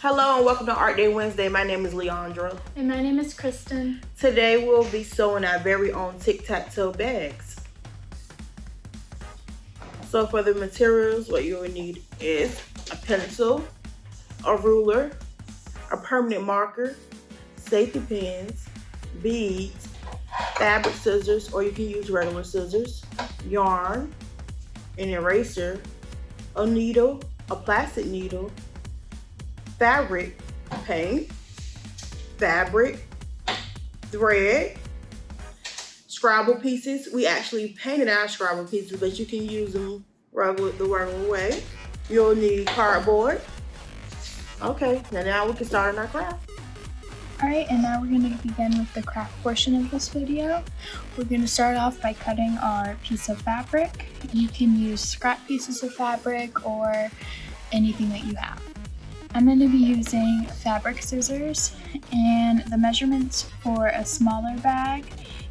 Hello and welcome to Art Day Wednesday. My name is Leandra. And my name is Kristen. Today we'll be sewing our very own tic-tac-toe bags. So for the materials, what you will need is a pencil, a ruler, a permanent marker, safety pins, beads, fabric scissors, or you can use regular scissors, yarn, an eraser, a needle, a plastic needle, fabric paint, fabric, thread, Scrabble pieces. We actually painted our Scrabble pieces, but you can use them the regular way. You'll need cardboard. Okay, now we can start on our craft. Alright, and now we're going to begin with the craft portion of this video. We're going to start off by cutting our piece of fabric. You can use scrap pieces of fabric or anything that you have. I'm going to be using fabric scissors, and the measurements for a smaller bag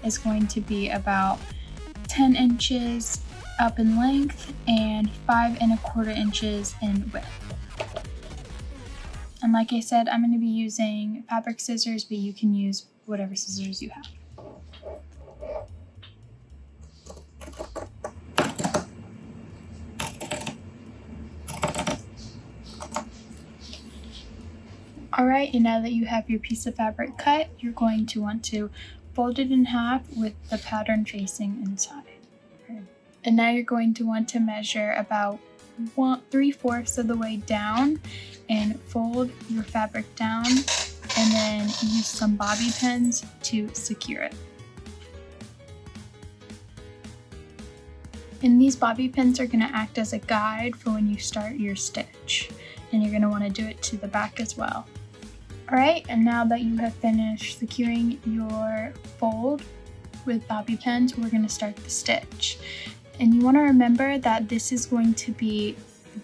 is going to be about 10 inches up in length and 5 1/4 inches in width. And like I said, I'm going to be using fabric scissors, but you can use whatever scissors you have. Alright, and now that you have your piece of fabric cut, you're going to want to fold it in half with the pattern facing inside. And now you're going to want to measure about 3/4 of the way down and fold your fabric down, and then use some bobby pins to secure it. And these bobby pins are going to act as a guide for when you start your stitch, and you're going to want to do it to the back as well. Alright, and now that you have finished securing your fold with bobby pins, we're going to start the stitch. And you want to remember that this is going to be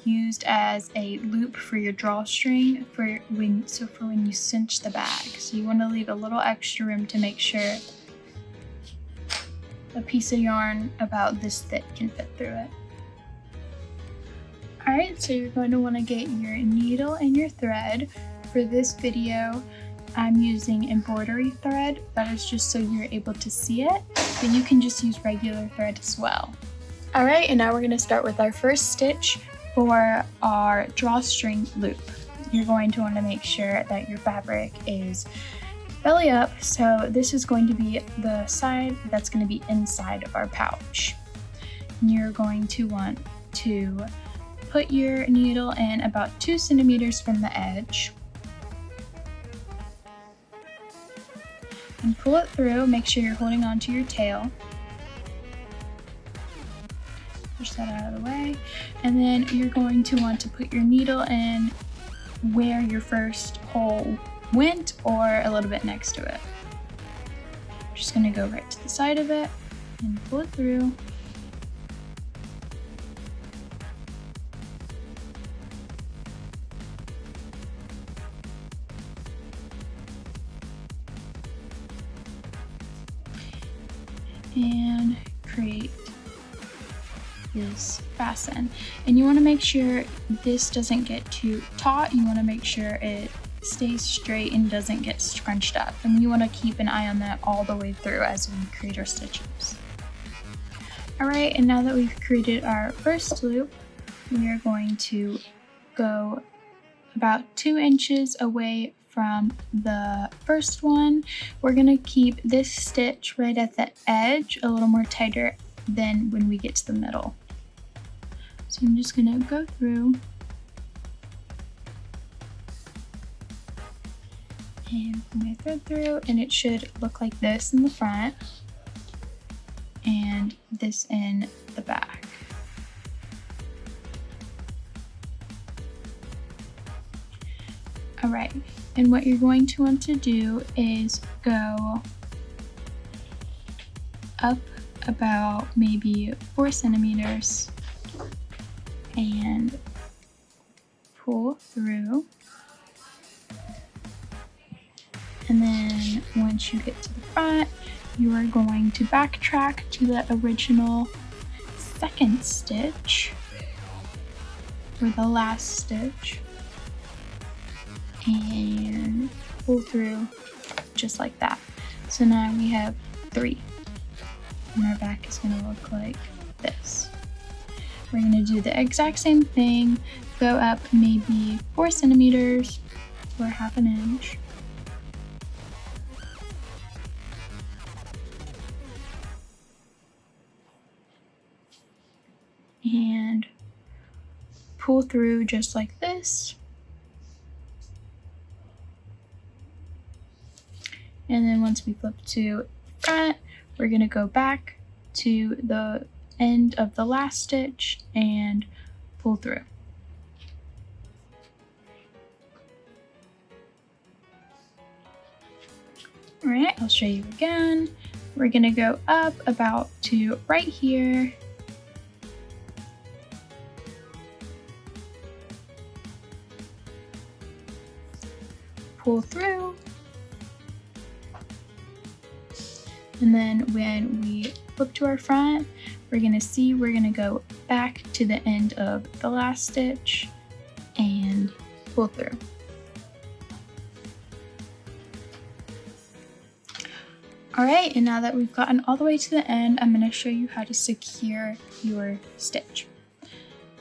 used as a loop for your drawstring for when you cinch the bag. So you want to leave a little extra room to make sure a piece of yarn about this thick can fit through it. Alright, so you're going to want to get your needle and your thread. For this video, I'm using embroidery thread. That is just so you're able to see it, but you can just use regular thread as well. Alright, and now we're going to start with our first stitch for our drawstring loop. You're going to want to make sure that your fabric is belly up, so this is going to be the side that's going to be inside of our pouch. And you're going to want to put your needle in about 2 centimeters from the edge. And pull it through, make sure you're holding on to your tail. Push that out of the way. And then you're going to want to put your needle in where your first hole went, or a little bit next to it. Just gonna go right to the side of it and pull it through. And create this fasten. And you want to make sure this doesn't get too taut. You want to make sure it stays straight and doesn't get scrunched up. And you want to keep an eye on that all the way through as we create our stitches. Alright, and now that we've created our first loop, we are going to go about 2 inches away from the first one. We're going to keep this stitch right at the edge a little more tighter than when we get to the middle. So I'm just going to go through and put my thread through, and it should look like this in the front and this in the back. Alright, and what you're going to want to do is go up about maybe 4 centimeters and pull through. And then once you get to the front, you are going to backtrack to the original second stitch, or the last stitch. and pull through just like that. So now we have 3, and our back is going to look like this. We're going to do the exact same thing, go up maybe 4 centimeters or half an inch. And pull through just like this. And then once we flip to front, we're going to go back to the end of the last stitch and pull through. All right, I'll show you again. We're going to go up about to right here. Pull through. And then when we flip to our front, we're going to go back to the end of the last stitch and pull through. All right, and now that we've gotten all the way to the end, I'm going to show you how to secure your stitch.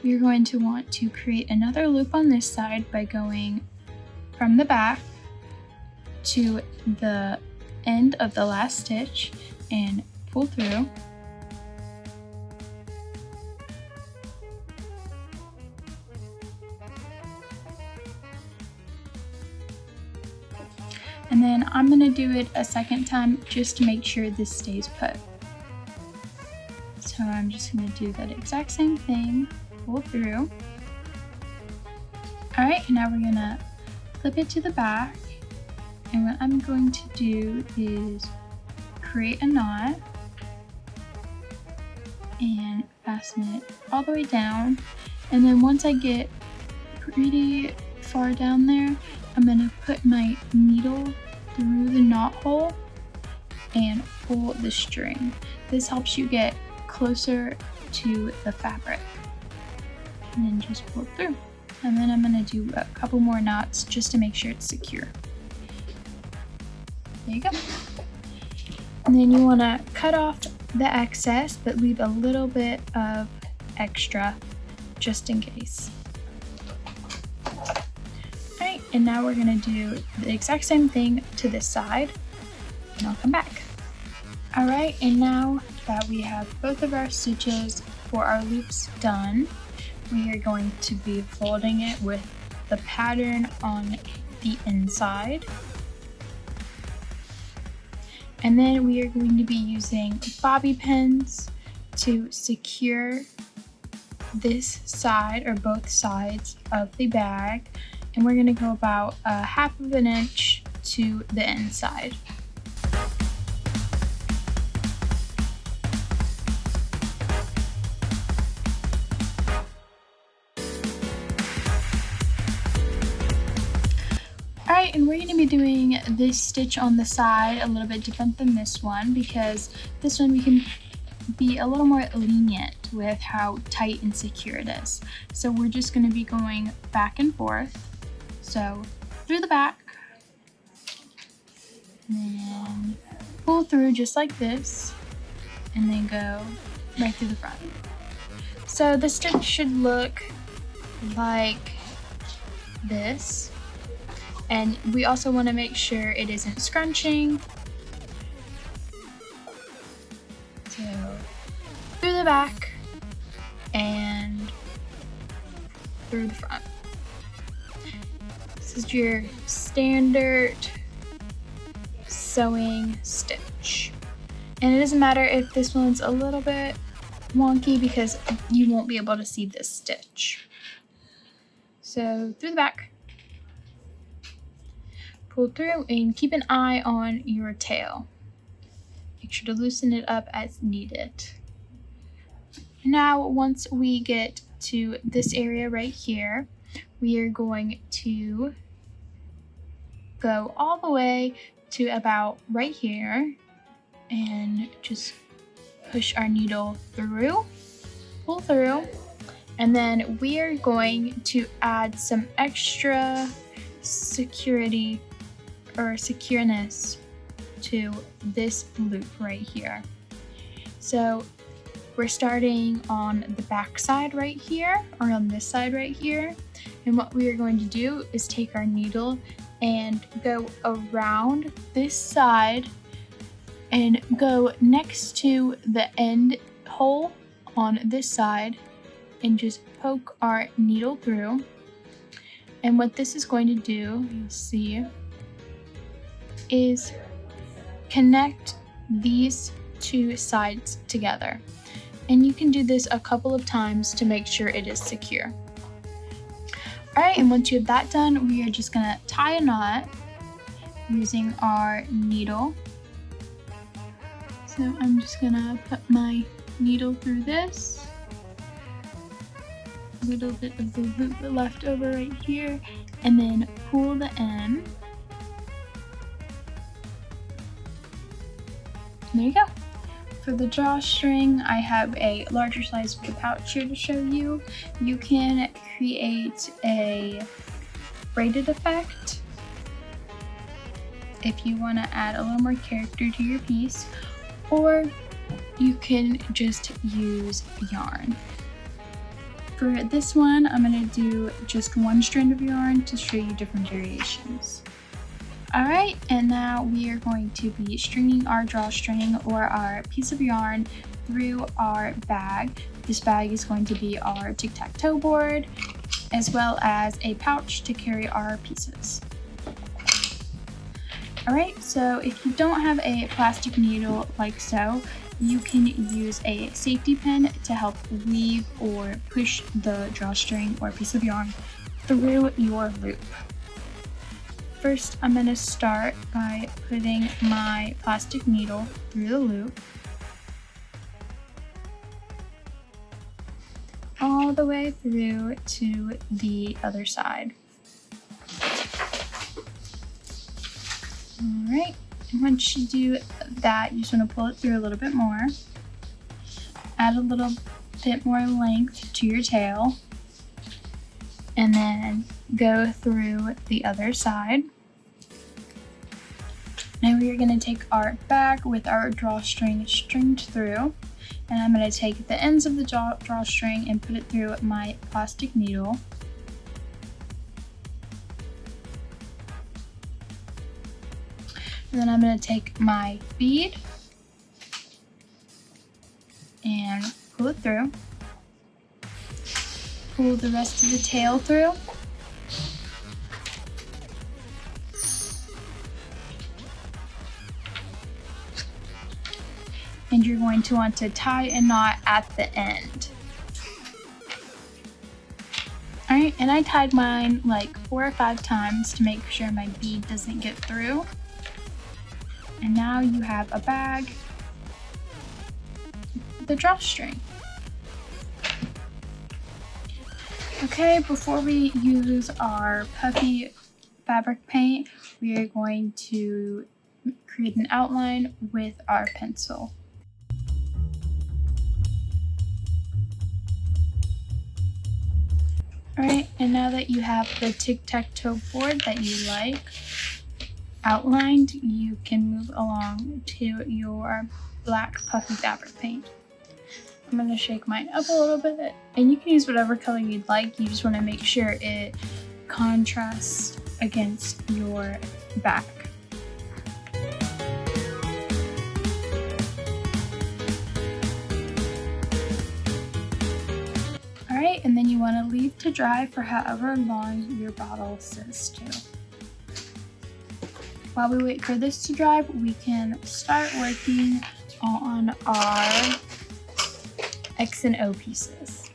You're going to want to create another loop on this side by going from the back to the end of the last stitch and pull through. And then I'm going to do it a second time just to make sure this stays put. So I'm just going to do that exact same thing, pull through. Alright, and now we're going to flip it to the back. And what I'm going to do is create a knot and fasten it all the way down. And then once I get pretty far down there, I'm going to put my needle through the knot hole and pull the string. This helps you get closer to the fabric. And then just pull through. And then I'm going to do a couple more knots just to make sure it's secure. There you go. And then you want to cut off the excess, but leave a little bit of extra just in case. Alright, and now we're going to do the exact same thing to this side, and I'll come back. Alright, and now that we have both of our stitches for our loops done, we are going to be folding it with the pattern on the inside. And then we are going to be using bobby pins to secure this side or both sides of the bag. And we're going to go about 1/2 inch to the inside. Alright, and we're going to be doing this stitch on the side a little bit different than this one, because this one we can be a little more lenient with how tight and secure it is. So we're just going to be going back and forth. So through the back, and then pull through just like this, and then go right through the front. So the stitch should look like this. And we also want to make sure it isn't scrunching. So through the back and through the front. This is your standard sewing stitch. And it doesn't matter if this one's a little bit wonky because you won't be able to see this stitch. So through the back. Pull through and keep an eye on your tail. Make sure to loosen it up as needed. Now, once we get to this area right here, we are going to go all the way to about right here and just push our needle through, pull through, and then we are going to add some extra security or secureness to this loop right here. So we're starting on the back side right here, or on this side right here. And what we are going to do is take our needle and go around this side and go next to the end hole on this side and just poke our needle through. And what this is going to do, you'll see, is connect these two sides together. And you can do this a couple of times to make sure it is secure. Alright, and once you have that done, we are just gonna tie a knot using our needle. So I'm just gonna put my needle through this. A little bit of the loop left over right here, and then pull the end. There you go. For the drawstring, I have a larger size of the pouch here to show you. You can create a braided effect if you want to add a little more character to your piece, or you can just use yarn. For this one, I'm going to do just one strand of yarn to show you different variations. Alright, and now we are going to be stringing our drawstring or our piece of yarn through our bag. This bag is going to be our tic-tac-toe board, as well as a pouch to carry our pieces. Alright, so if you don't have a plastic needle like so, you can use a safety pin to help weave or push the drawstring or piece of yarn through your loop. First, I'm going to start by putting my plastic needle through the loop all the way through to the other side. Alright, and once you do that, you just want to pull it through a little bit more. Add a little bit more length to your tail, and then go through the other side. Now we are going to take our bag with our drawstring stringed through, and I'm going to take the ends of the drawstring and put it through my plastic needle. And then I'm going to take my bead and pull it through. Pull the rest of the tail through. And you're going to want to tie a knot at the end. Alright, and I tied mine like 4 or 5 times to make sure my bead doesn't get through. And now you have a bag, the drawstring. Okay, before we use our puffy fabric paint, we are going to create an outline with our pencil. Alright, and now that you have the tic-tac-toe board that you like outlined, you can move along to your black puffy fabric paint. I'm going to shake mine up a little bit, and you can use whatever color you'd like. You just want to make sure it contrasts against your back. Alright, and then you want to leave to dry for however long your bottle says to. While we wait for this to dry, we can start working on our X and O pieces.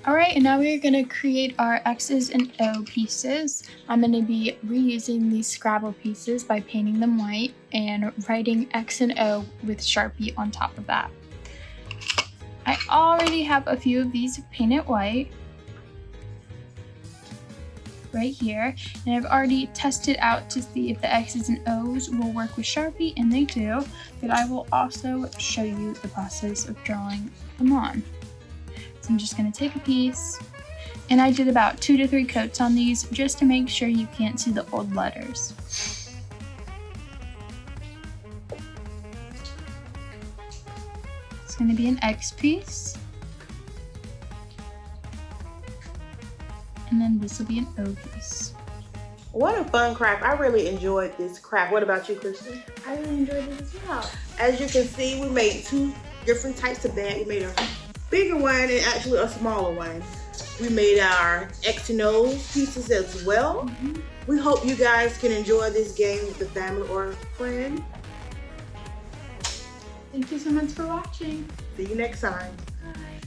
Alright, and now we're going to create our X's and O pieces. I'm going to be reusing these Scrabble pieces by painting them white and writing X and O with Sharpie on top of that. I already have a few of these painted white right here, and I've already tested out to see if the X's and O's will work with Sharpie, and they do, but I will also show you the process of drawing them on. So I'm just going to take a piece And I did about 2 to 3 coats on these just to make sure you can't see the old letters. It's going to be an X piece. And then this will be an O piece. What a fun craft. I really enjoyed this craft. What about you, Kristen? I really enjoyed it as well. As you can see, we made 2 different types of bag. We made a bigger one and actually a smaller one. We made our X and O pieces as well. We hope you guys can enjoy this game with the family or a friend. Thank you so much for watching. See you next time. Bye.